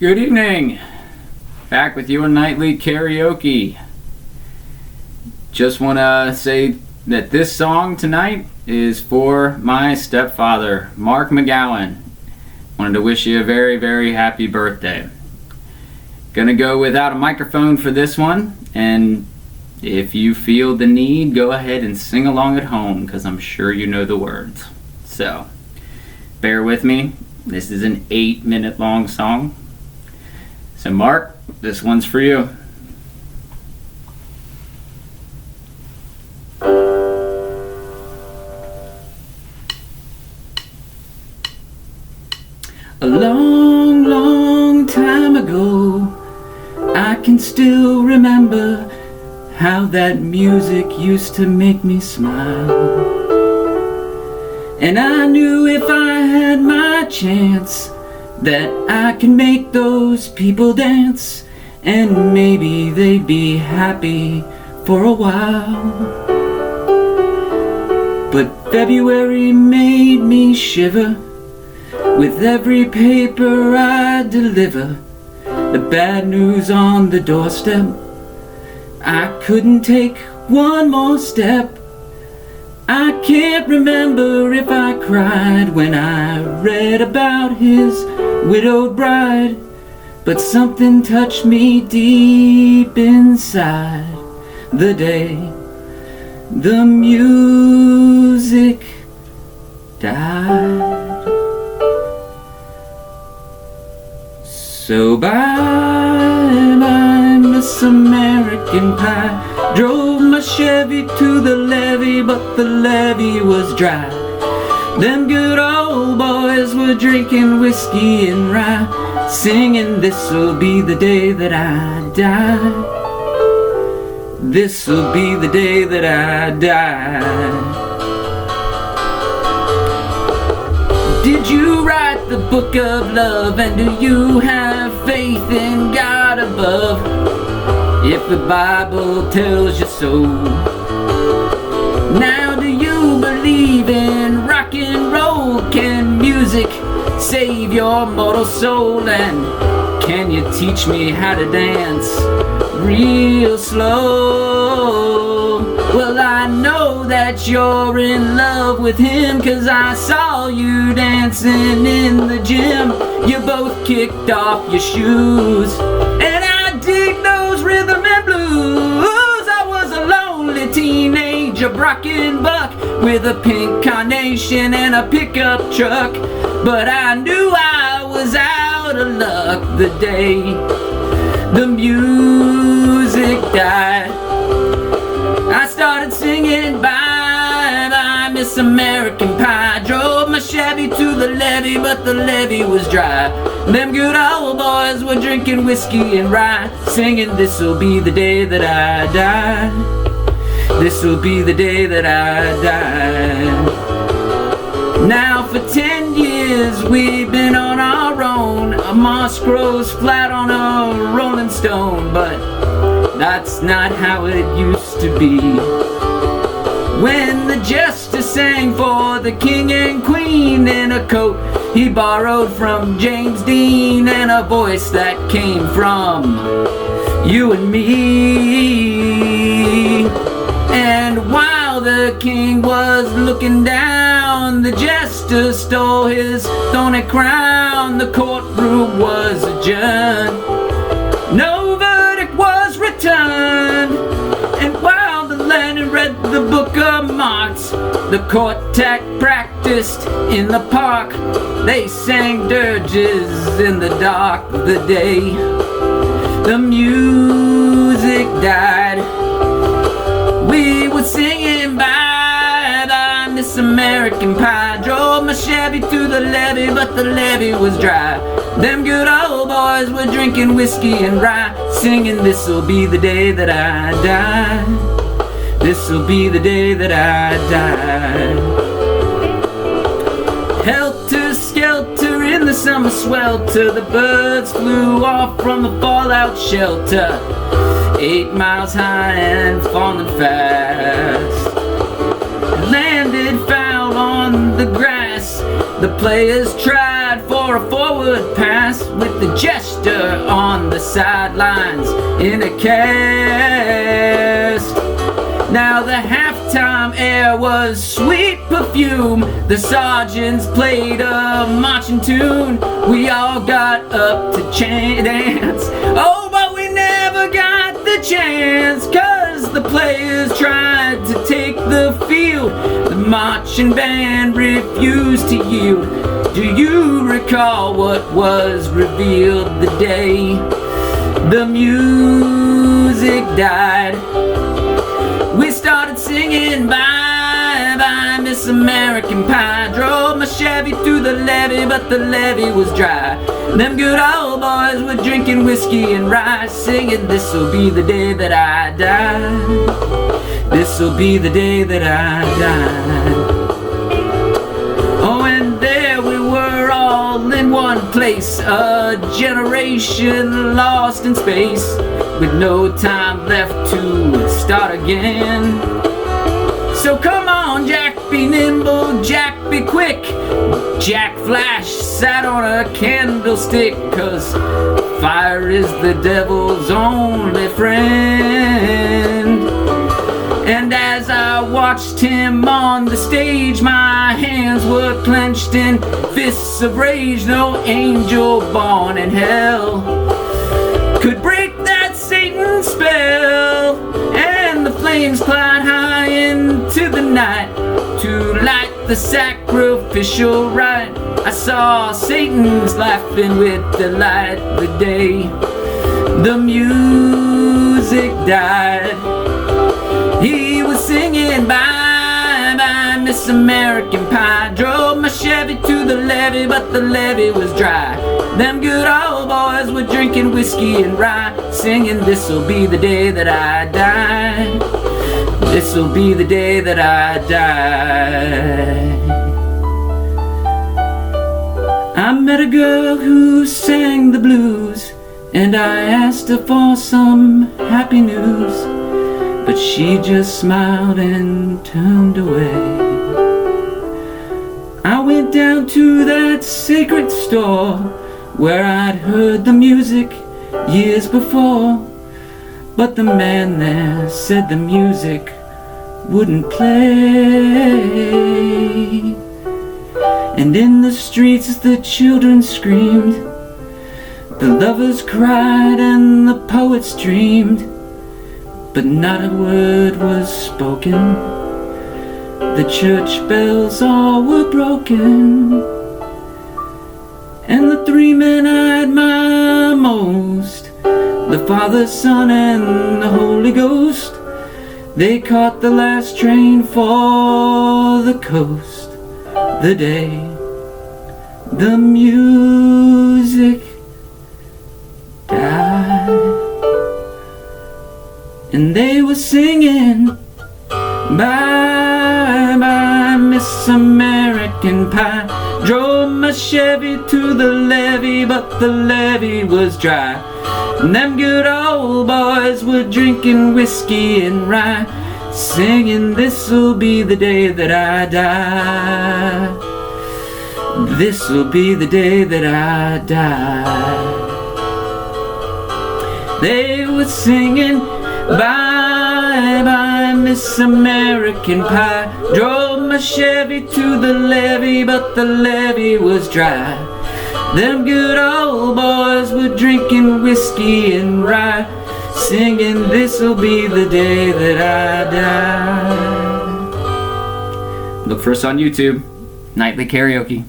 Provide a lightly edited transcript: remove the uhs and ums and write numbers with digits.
Good evening. Back with you on Nightly Karaoke. Just want to say that this song tonight is for my stepfather, Mark McGowan. Wanted to wish you a very, very happy birthday. Gonna go without a microphone for this one, and if you feel the need, go ahead and sing along at home, because I'm sure you know the words. So, bear with me. This is an 8-minute long song. So Mark, this one's for you. A long, long time ago, I can still remember how that music used to make me smile. And I knew if I had my chance that I can make those people dance, and maybe they'd be happy for a while. But February made me shiver with every paper I deliver. The bad news on the doorstep, I couldn't take one more step. I can't remember if I cried when I read about his widowed bride, but something touched me deep inside the day the music died. So bye-bye, Miss American Pie. Drove my Chevy to the levee, but the levee was dry. Them good old boys were drinking whiskey and rye, singing, "This'll be the day that I die. This'll be the day that I die." Did you write the book of love, and do you have faith in God above? If the Bible tells you so. Now do you believe in rock and roll? Can music save your mortal soul? And can you teach me how to dance real slow? Well, I know that you're in love with him, 'cause I saw you dancing in the gym. You both kicked off your shoes, and I dig those rhythm and blues. I was a lonely teenager, brocking buck, with a pink carnation and a pickup truck. But I knew I was out of luck the day the music died. I started singing bye-bye, Miss American Pie. Drove my Chevy to the levee, but the levee was dry. Them good old boys were drinking whiskey and rye, singing, "This'll be the day that I die. This'll be the day that I die." Now for 10 years we've been on our own. A moss grows flat on a rolling stone, but that's not how it used to be. When the jester sang for the king and queen in a coat he borrowed from James Dean, and a voice that came from you and me. And while the king was looking down, the jester stole his thorny crown. The courtroom was adjourned. No verdict was returned. And while the landlord read the book of marks, the court tack practiced in the park. They sang dirges in the dark of the day the music died. We were singing bye-bye, Miss American Pie. Drove my Chevy to the levee, but the levee was dry. Them good old boys were drinking whiskey and rye, singing, "This'll be the day that I die. This'll be the day that I die." Helter-skelter in the summer swelter, the birds flew off from the fallout shelter. 8 miles high and falling fast. Landed foul on the grass. The players tried for for a forward pass with the gesture on the sidelines in a cast. Now the halftime air was sweet perfume. The sergeants played a marching tune. We all got up to dance. Oh, but we never got the chance, 'cause the players tried to take the field. The marching band refused to yield. Do you recall what was revealed the day the music died? We started singing bye bye Miss American Pie. Drove my Chevy to the levee, but the levee was dry. Them good old boys were drinking whiskey and rye, singing, this'll be the day that I die. This'll be the day that I die. Oh, and there we were all in one place, a generation lost in space, with no time left to start again. So come on, Jack, be nimble, Jack, be quick. Jack Flash sat on a candlestick, 'cause fire is the devil's only friend. And as I watched him on the stage, my hands were clenched in fists of rage. No angel born in hell could break that Satan spell. And the flames climbed high into the night to light the sacrificial rite. I saw Satan's laughing with delight the day the music died. He was singing bye bye Miss American Pie. Drove my Chevy to the levee, but the levee was dry. Them good old boys were drinking whiskey and rye, singing, this'll be the day that I die. This'll be the day that I die. I met a girl who sang the blues, and I asked her for some happy news, but she just smiled and turned away. I went down to that sacred store where I'd heard the music years before, but the man there said the music wouldn't play. And in the streets the children screamed, the lovers cried and the poets dreamed, but not a word was spoken. The church bells all were broken. And the three men I admire most, the Father, Son, and the Holy Ghost, they caught the last train for the coast the day the music died. And they were singing bye bye Miss American Pie. Drove my Chevy to the levee, but the levee was dry. And them good old boys were drinking whiskey and rye, singing, this'll be the day that I die. This'll be the day that I die. They were singing bye bye Miss American Pie. Drove my Chevy to the levee, but the levee was dry. Them good old boys were drinking whiskey and rye, singing, this'll be the day that I die. Look for us on YouTube, Nightly Karaoke.